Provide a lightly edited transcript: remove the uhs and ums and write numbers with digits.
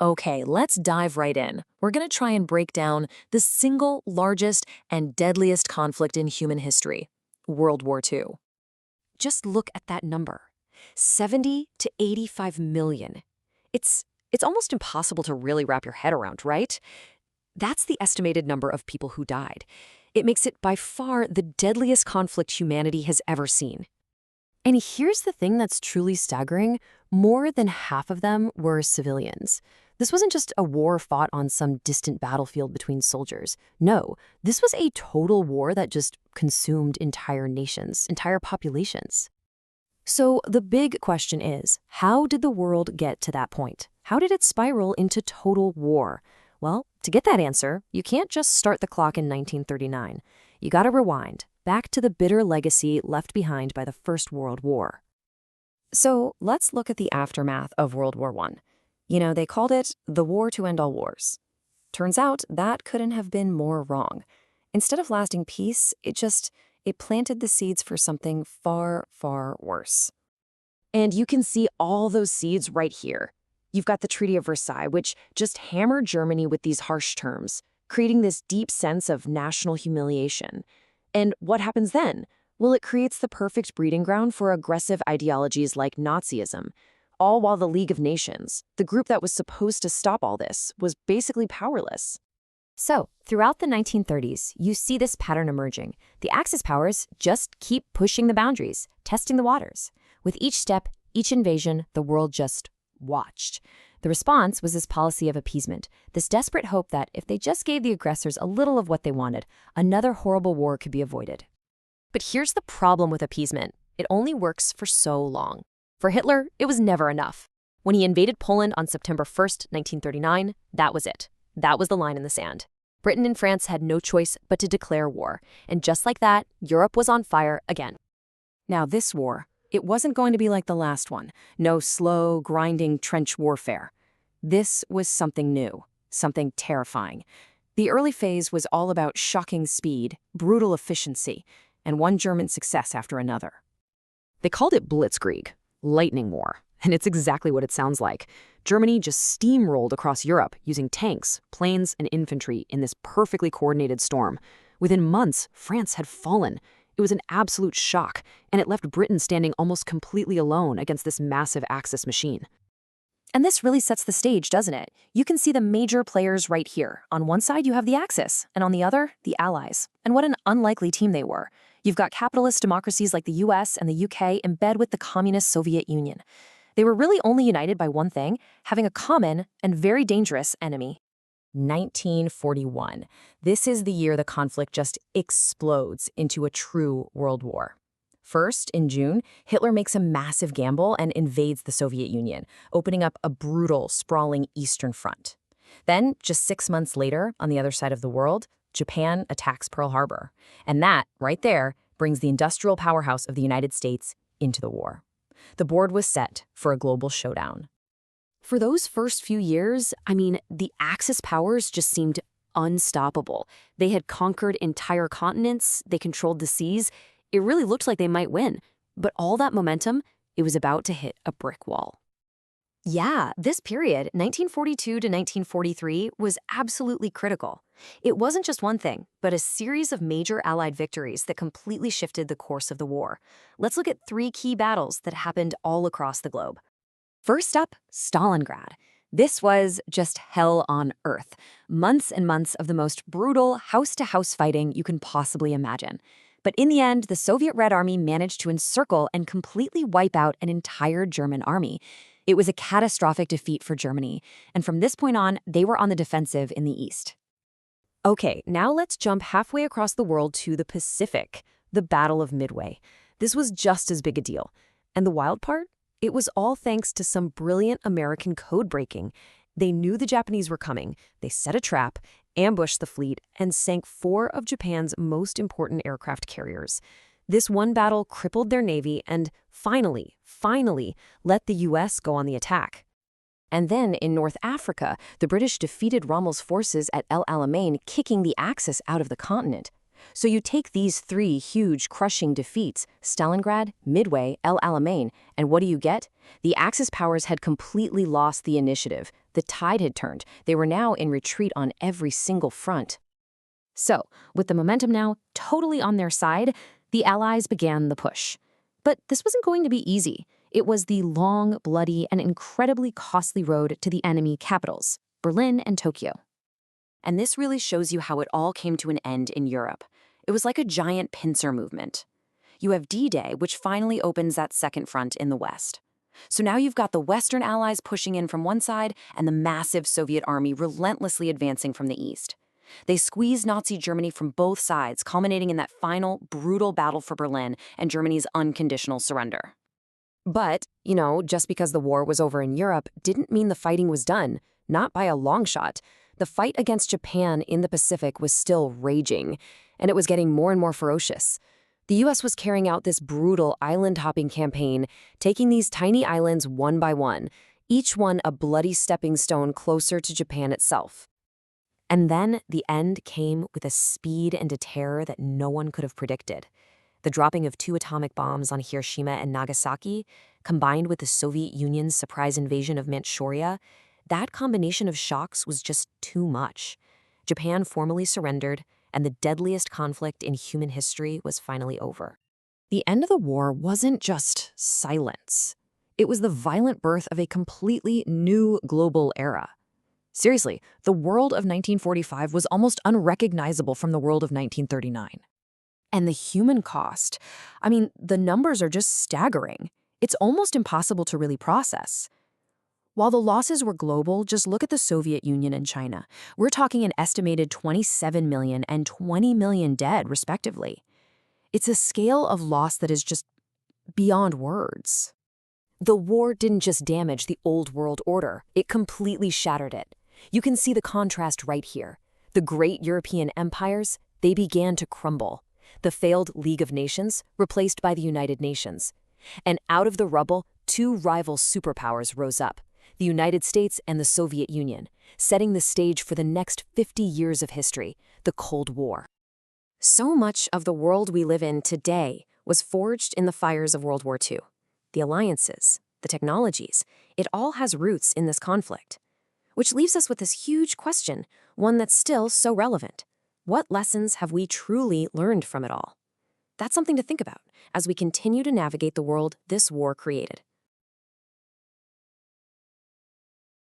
Okay, let's dive right in. We're going to try and break down the single largest and deadliest conflict in human history, World War II. Just look at that number. 70 to 85 million. It's almost impossible to really wrap your head around, right? That's the estimated number of people who died. It makes it by far the deadliest conflict humanity has ever seen. And here's the thing that's truly staggering. More than half of them were civilians. This wasn't just a war fought on some distant battlefield between soldiers. No, this was a total war that just consumed entire nations, entire populations. So the big question is, how did the world get to that point? How did it spiral into total war? Well, to get that answer, you can't just start the clock in 1939. You gotta rewind, back to the bitter legacy left behind by the First World War. So let's look at the aftermath of World War I. They called it the war to end all wars. Turns out that couldn't have been more wrong. Instead of lasting peace, it planted the seeds for something far, far worse. And you can see all those seeds right here. You've got the Treaty of Versailles, which just hammered Germany with these harsh terms, creating this deep sense of national humiliation. And what happens then? Well, it creates the perfect breeding ground for aggressive ideologies like Nazism, all while the League of Nations, the group that was supposed to stop all this, was basically powerless. So, throughout the 1930s, you see this pattern emerging. The Axis powers just keep pushing the boundaries, testing the waters. With each step, each invasion, the world just watched. The response was this policy of appeasement, this desperate hope that if they just gave the aggressors a little of what they wanted, another horrible war could be avoided. But here's the problem with appeasement. It only works for so long. For Hitler, it was never enough. When he invaded Poland on September 1st, 1939, that was it. That was the line in the sand. Britain and France had no choice but to declare war. And just like that, Europe was on fire again. Now, this war, it wasn't going to be like the last one. No slow, grinding trench warfare. This was something new, something terrifying. The early phase was all about shocking speed, brutal efficiency, and one German success after another. They called it Blitzkrieg, lightning war, and it's exactly what it sounds like. Germany just steamrolled across Europe using tanks, planes, and infantry in this perfectly coordinated storm. Within months, France had fallen. It was an absolute shock, and it left Britain standing almost completely alone against this massive Axis machine. And this really sets the stage, doesn't it? You can see the major players right here. On one side, you have the Axis, and on the other, the Allies. And what an unlikely team they were. You've got capitalist democracies like the US and the UK in bed with the communist Soviet Union. They were really only united by one thing, having a common and very dangerous enemy. 1941. This is the year the conflict just explodes into a true world war. First, in June, Hitler makes a massive gamble and invades the Soviet Union, opening up a brutal, sprawling Eastern Front. Then, just 6 months later, on the other side of the world, Japan attacks Pearl Harbor. And that, right there, brings the industrial powerhouse of the United States into the war. The board was set for a global showdown. For those first few years, the Axis powers just seemed unstoppable. They had conquered entire continents, they controlled the seas. It really looked like they might win. But all that momentum, it was about to hit a brick wall. Yeah, this period, 1942 to 1943, was absolutely critical. It wasn't just one thing, but a series of major Allied victories that completely shifted the course of the war. Let's look at 3 key battles that happened all across the globe. First up, Stalingrad. This was just hell on earth. Months and months of the most brutal house-to-house fighting you can possibly imagine. But in the end, the Soviet Red Army managed to encircle and completely wipe out an entire German army. It was a catastrophic defeat for Germany, and from this point on, they were on the defensive in the East. Okay, now let's jump halfway across the world to the Pacific, the Battle of Midway. This was just as big a deal. And the wild part? It was all thanks to some brilliant American code breaking. They knew the Japanese were coming, they set a trap, ambushed the fleet, and sank 4 of Japan's most important aircraft carriers. This one battle crippled their navy and finally let the US go on the attack. And then in North Africa, the British defeated Rommel's forces at El Alamein, kicking the Axis out of the continent. So you take these three huge, crushing defeats, Stalingrad, Midway, El Alamein, and what do you get? The Axis powers had completely lost the initiative. The tide had turned. They were now in retreat on every single front. So, with the momentum now totally on their side, the Allies began the push. But this wasn't going to be easy. It was the long, bloody, and incredibly costly road to the enemy capitals, Berlin and Tokyo. And this really shows you how it all came to an end in Europe. It was like a giant pincer movement. You have D-Day, which finally opens that second front in the West. So now you've got the Western Allies pushing in from one side and the massive Soviet army relentlessly advancing from the east. They squeezed Nazi Germany from both sides, culminating in that final, brutal battle for Berlin and Germany's unconditional surrender. But, just because the war was over in Europe didn't mean the fighting was done, not by a long shot. The fight against Japan in the Pacific was still raging, and it was getting more and more ferocious. The U.S. was carrying out this brutal island-hopping campaign, taking these tiny islands one by one, each one a bloody stepping stone closer to Japan itself. And then the end came with a speed and a terror that no one could have predicted. The dropping of 2 atomic bombs on Hiroshima and Nagasaki, combined with the Soviet Union's surprise invasion of Manchuria, that combination of shocks was just too much. Japan formally surrendered, and the deadliest conflict in human history was finally over. The end of the war wasn't just silence. It was the violent birth of a completely new global era. Seriously, the world of 1945 was almost unrecognizable from the world of 1939. And the human cost, the numbers are just staggering. It's almost impossible to really process. While the losses were global, just look at the Soviet Union and China. We're talking an estimated 27 million and 20 million dead, respectively. It's a scale of loss that is just beyond words. The war didn't just damage the old world order, it completely shattered it. You can see the contrast right here. The great European empires, they began to crumble. The failed League of Nations, replaced by the United Nations. And out of the rubble, 2 rival superpowers rose up, the United States and the Soviet Union, setting the stage for the next 50 years of history, the Cold War. So much of the world we live in today was forged in the fires of World War II. The alliances, the technologies, it all has roots in this conflict. Which leaves us with this huge question, one that's still so relevant. What lessons have we truly learned from it all? That's something to think about as we continue to navigate the world this war created.